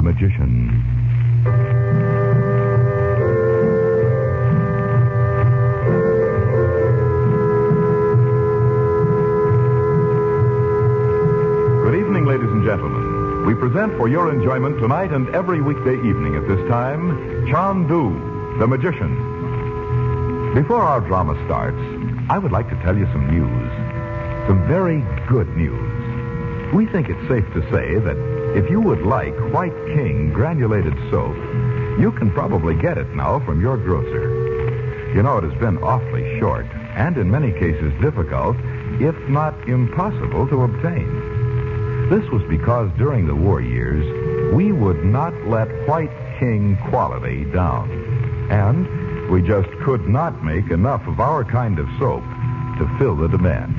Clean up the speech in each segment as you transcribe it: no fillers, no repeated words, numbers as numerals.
Magician. Good evening, ladies and gentlemen. We present for your enjoyment tonight and every weekday evening at this time, Chandu the Magician. Before our drama starts, I would like to tell you some news. Some very good news. We think it's safe to say that if you would like White King granulated soap, you can probably get it now from your grocer. You know, it has been awfully short and in many cases difficult, if not impossible, to obtain. This was because during the war years, we would not let White King quality down. And we just could not make enough of our kind of soap to fill the demand.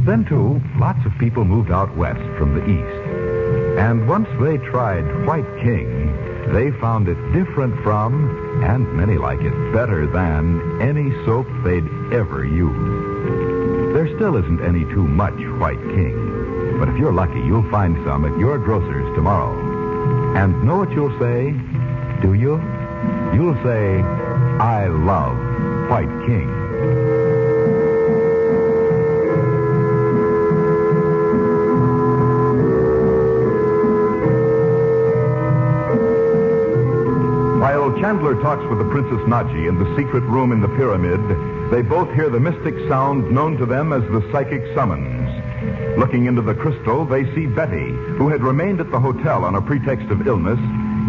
Then, too, lots of people moved out west from the east. And once they tried White King, they found it different from, and many like it better than, any soap they'd ever used. There still isn't any too much White King. But if you're lucky, you'll find some at your grocer's tomorrow. And know what you'll say? Do you? You'll say, I love White King. While Chandler talks with the Princess Naji in the secret room in the pyramid, they both hear the mystic sound known to them as the psychic summons. Looking into the crystal, they see Betty, who had remained at the hotel on a pretext of illness,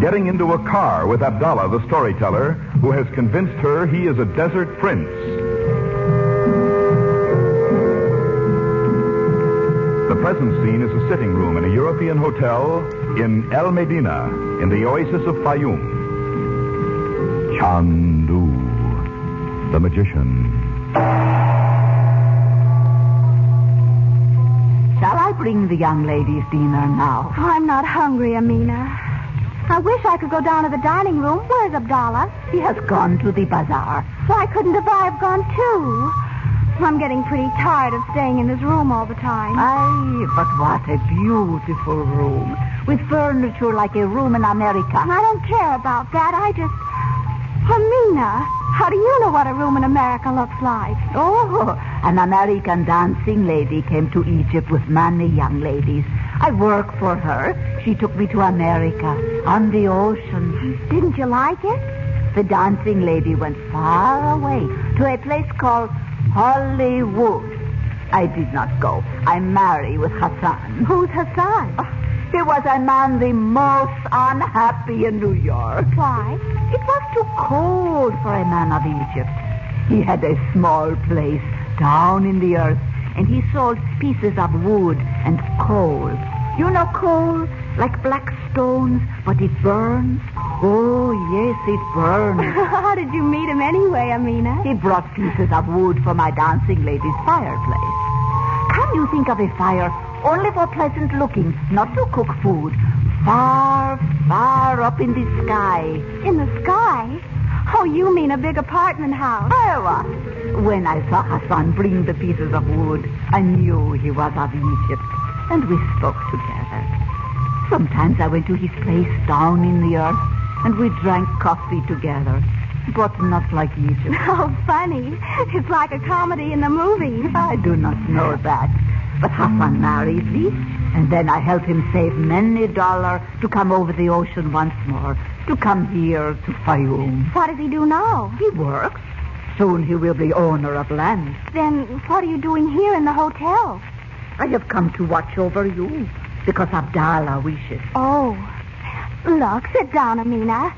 getting into a car with Abdallah, the storyteller, who has convinced her he is a desert prince. The present scene is a sitting room in a European hotel in El Medina, in the oasis of Fayum. Chandu, the Magician. Shall I bring the young ladies' dinner now? Oh, I'm not hungry, Amina. I wish I could go down to the dining room. Where's Abdallah? He has gone to the bazaar. Why couldn't I have gone too? I'm getting pretty tired of staying in this room all the time. Aye, but what a beautiful room. With furniture like a room in America. I don't care about that. Amina, how do you know what a room in America looks like? Oh, an American dancing lady came to Egypt with many young ladies. I work for her. She took me to America, on the ocean. Didn't you like it? The dancing lady went far away to a place called Hollywood. I did not go. I married with Hassan. Who's Hassan? He was a man the most unhappy in New York. Why? It was too cold for a man of Egypt. He had a small place down in the earth, and he sold pieces of wood and coal. You know coal? Like black stones, but it burns. Oh, yes, it burns. How did you meet him anyway, Amina? He brought pieces of wood for my dancing lady's fireplace. Can you think of a fire only for pleasant looking, not to cook food? Far, far up in the sky. In the sky? Oh, you mean a big apartment house. Oh, when I saw Hassan bring the pieces of wood, I knew he was of Egypt, and we spoke together. Sometimes I went to his place down in the earth, and we drank coffee together, but not like Egypt. Oh, funny. It's like a comedy in the movie. I do not know that. But Hassan married me, and then I helped him save many dollars to come over the ocean once more, to come here to Fayum. What does he do now? He works. Soon he will be owner of land. Then what are you doing here in the hotel? I have come to watch over you, because Abdallah wishes. Oh. Look, sit down, Amina.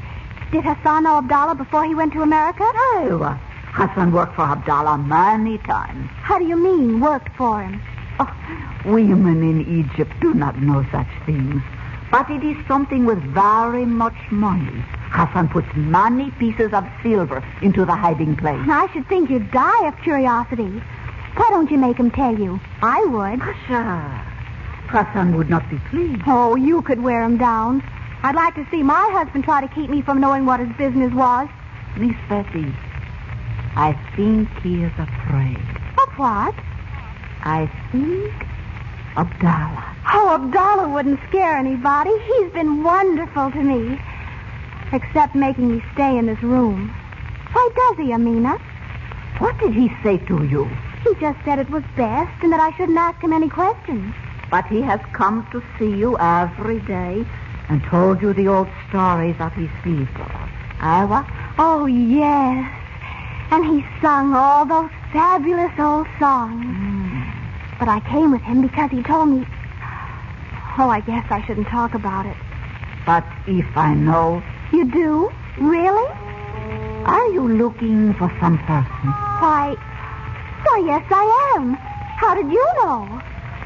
Did Hassan know Abdallah before he went to America? Oh, Hassan worked for Abdallah many times. How do you mean, worked for him? Oh, women in Egypt do not know such things. But it is something with very much money. Hassan puts many pieces of silver into the hiding place. I should think you'd die of curiosity. Why don't you make him tell you? I would. Hassan. Hassan would not be pleased. Oh, you could wear him down. I'd like to see my husband try to keep me from knowing what his business was. Miss Betty, I think he is afraid. Of what? I think Abdallah Oh, Abdallah wouldn't scare anybody. He's been wonderful to me. Except making me stay in this room. Why does he, Amina? What did he say to you? He just said it was best and that I shouldn't ask him any questions. But he has come to see you every day and told you the old stories of his people. Iowa? Oh, yes. And he sung all those fabulous old songs. But I came with him because he told me... Oh, I guess I shouldn't talk about it. But if I know... You do? Really? Are you looking for some person? Why, yes, I am. How did you know?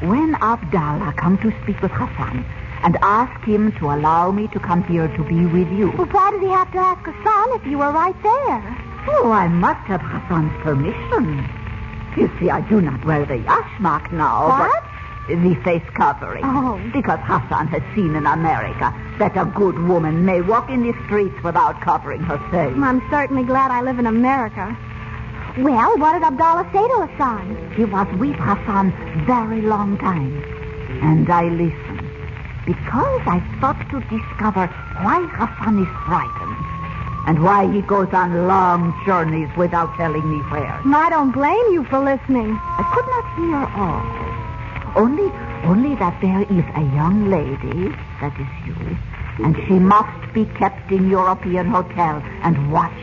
When Abdallah come to speak with Hassan and ask him to allow me to come here to be with you... Well, why did he have to ask Hassan if you were right there? Oh, I must have Hassan's permission. You see, I do not wear the yashmak now. What? But the face covering. Oh. Because Hassan has seen in America that a good woman may walk in the streets without covering her face. I'm certainly glad I live in America. Well, what did Abdallah say to Hassan? He was with Hassan very long time. And I listened. Because I thought to discover why Hassan is frightened. And why he goes on long journeys without telling me where. I don't blame you for listening. I could not hear all. Only that there is a young lady, that is you, and she must be kept in European hotel and watched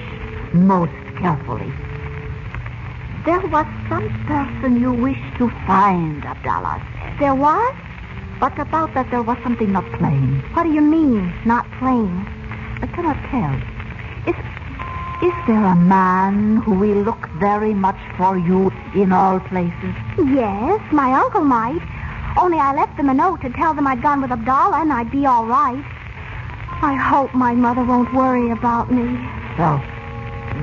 most carefully. There was some person you wished to find, Abdallah said. There was? But about that there was something not plain. What do you mean, not plain? I cannot tell. Is there a man who will look very much for you in all places? Yes, my uncle might. Only I left them a note to tell them I'd gone with Abdallah and I'd be all right. I hope my mother won't worry about me. So,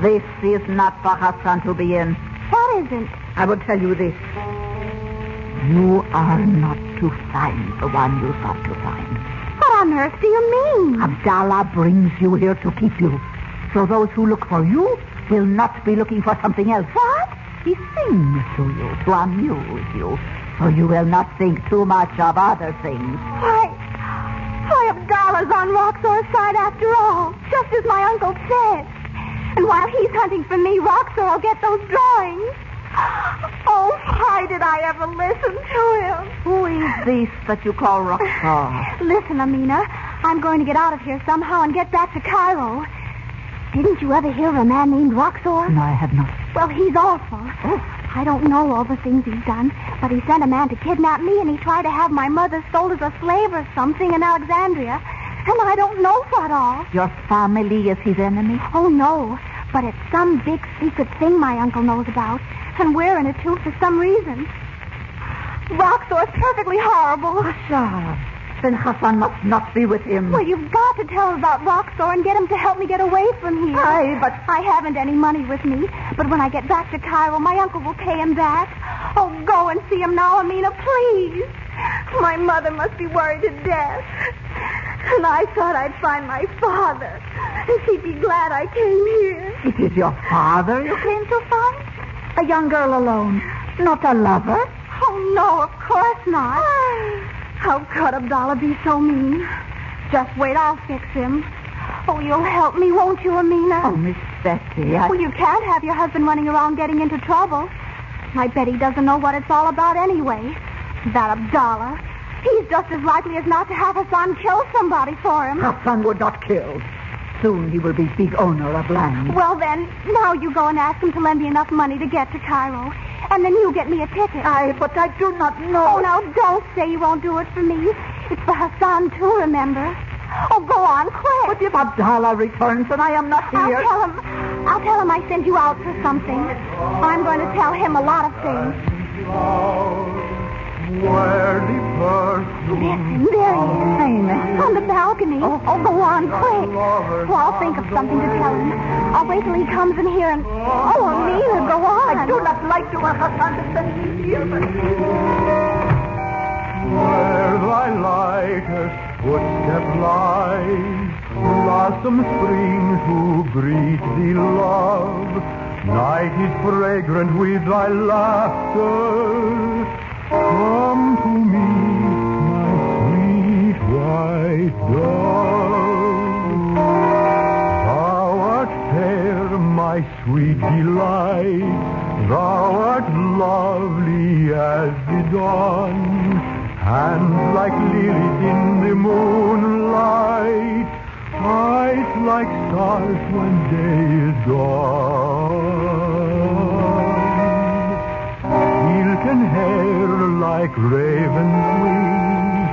this is not for Hassan to be in. What isn't? I will tell you this. You are not to find the one you thought to find. What on earth do you mean? Abdallah brings you here to keep you. So those who look for you will not be looking for something else. What? He sings to you to amuse you. So you will not think too much of other things. Why, Abdallah's on Roxor's side after all, just as my uncle said. And while he's hunting for me, Roxor will get those drawings. Oh, why did I ever listen to him? Who is this that you call Roxor? Listen, Amina, I'm going to get out of here somehow and get back to Cairo. Didn't you ever hear of a man named Roxor? No, I have not. Well, he's awful. Oh. I don't know all the things he's done, but he sent a man to kidnap me, and he tried to have my mother sold as a slave or something in Alexandria. And I don't know what all. Your family is his enemy? Oh, no. But it's some big secret thing my uncle knows about, and we're in it, too, for some reason. Roxor's perfectly horrible. Sure. Then Hassan must not be with him. Well, you've got to tell him about Roxor and get him to help me get away from here. Aye, but... I haven't any money with me, but when I get back to Cairo, my uncle will pay him back. Oh, go and see him now, Amina, please. My mother must be worried to death. And I thought I'd find my father, and she'd be glad I came here. It is your father you came to find? A young girl alone, not a lover? Oh, no, of course not. How could Abdallah be so mean? Just wait, I'll fix him. Oh, you'll help me, won't you, Amina? Oh, Miss Betty, Well, you can't have your husband running around getting into trouble. I bet he doesn't know what it's all about anyway. That Abdallah. He's just as likely as not to have Hassan kill somebody for him. Hassan would not kill. Soon he will be big owner of land. Well, then, now you go and ask him to lend me enough money to get to Cairo. And then you get me a ticket. But I do not know. Oh, now, don't say you won't do it for me. It's for Hassan, too, remember? Oh, go on, quick. But if Abdallah returns and I am not here... I'll tell him I sent you out for something. I'm going to tell him a lot of things. Listen, there he is. On the balcony. Oh, go on, quick. Well, I'll think of something to tell him. I'll wait till he comes in here and... Oh, Amina, go on. I do not like to have Hassan to send me here, but... Where thy lightest footstep lies, blossom spring to greet thee, love. Night is fragrant with thy laughter. Come to me, my dawn, hands like lilies in the moonlight, eyes like stars when day is gone. Silken hair like raven's wings,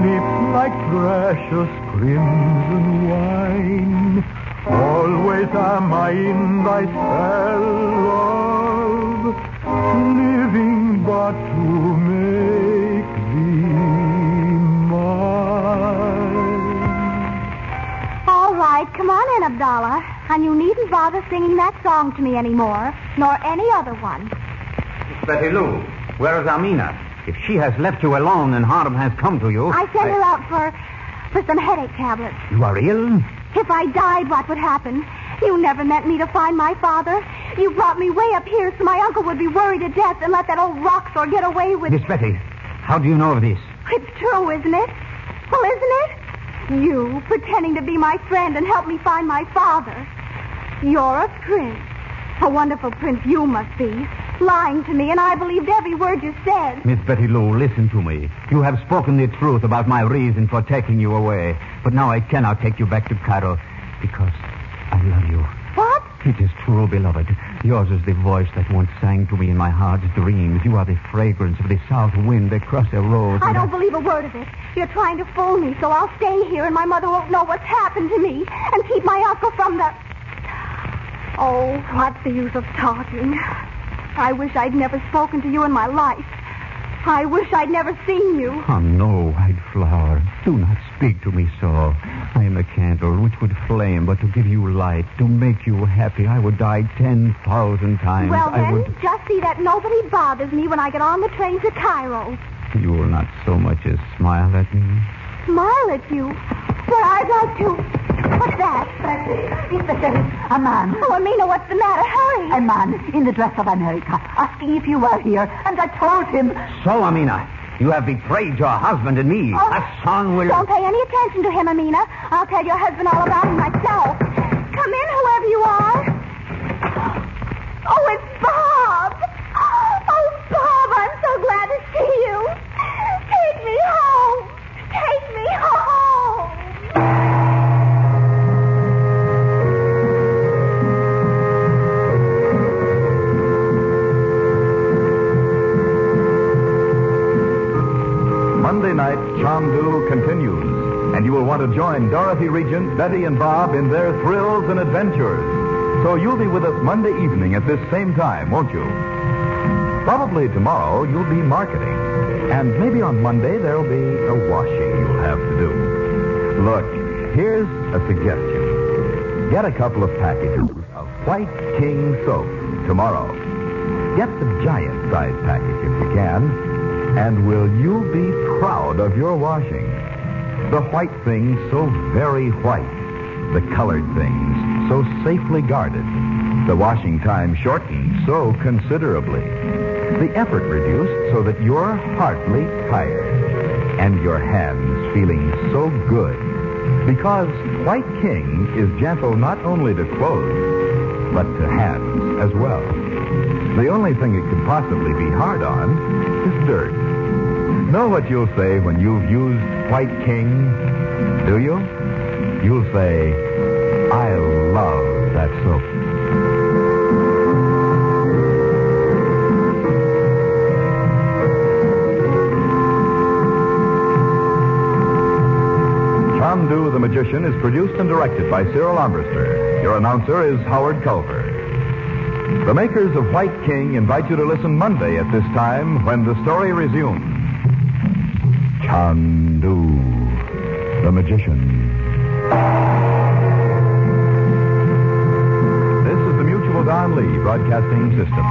lips like precious crimson wine. Always am I in thy spell, love, living but to make thee mine. All right, come on in, Abdallah. And you needn't bother singing that song to me anymore, nor any other one. Miss Betty Lou, where is Amina? If she has left you alone and harm has come to you... I sent her out for some headache tablets. You are ill? If I died, what would happen? You never meant me to find my father. You brought me way up here so my uncle would be worried to death and let that old rocksaw get away with... Miss Betty, how do you know of this? It's true, isn't it? Well, isn't it? You pretending to be my friend and help me find my father. You're a prince. A wonderful prince you must be. Lying to me, and I believed every word you said. Miss Betty Lou, listen to me. You have spoken the truth about my reason for taking you away. But now I cannot take you back to Cairo because I love you. What? It is true, beloved. Yours is the voice that once sang to me in my heart's dreams. You are the fragrance of the south wind across a road. I don't believe a word of it. You're trying to fool me, so I'll stay here and my mother won't know what's happened to me and keep my uncle from the... Oh, what's the use of talking? I wish I'd never spoken to you in my life. I wish I'd never seen you. Oh, no, white flower. Do not speak to me so. I am a candle which would flame, but to give you light, to make you happy, I would die 10,000 times. Well, then, just see that nobody bothers me when I get on the train to Cairo. You will not so much as smile at me. Smile at you? Well, I'd like to... What's that? Inspector, a man. Oh, Amina, what's the matter? Hurry. A man in the dress of America, asking if you were here, and I told him... So, Amina, you have betrayed your husband and me. Oh, Hassan will... Don't pay any attention to him, Amina. I'll tell your husband all about him myself. Come in, whoever you are. Oh, it's Bob. Oh, Bob, I'm so glad to see you. Take me home. Take me home. Monday night, Chandu continues, and you will want to join Dorothy Regent, Betty, and Bob in their thrills and adventures. So you'll be with us Monday evening at this same time, won't you? Probably tomorrow you'll be marketing, and maybe on Monday there'll be a washing you'll have to do. Look, here's a suggestion. Get a couple of packages of White King soap tomorrow. Get the giant-sized package if you can. And will you be proud of your washing? The white things so very white. The colored things so safely guarded. The washing time shortened so considerably. The effort reduced so that you're hardly tired. And your hands feeling so good. Because White King is gentle not only to clothes, but to hands as well. The only thing it could possibly be hard on is dirt. Know what you'll say when you've used White King, do you? You'll say, I love that soap. Chandu the Magician is produced and directed by Cyril Armbruster. Your announcer is Howard Culver. The makers of White King invite you to listen Monday at this time when the story resumes. Chandu the Magician. This is the Mutual Don Lee Broadcasting System.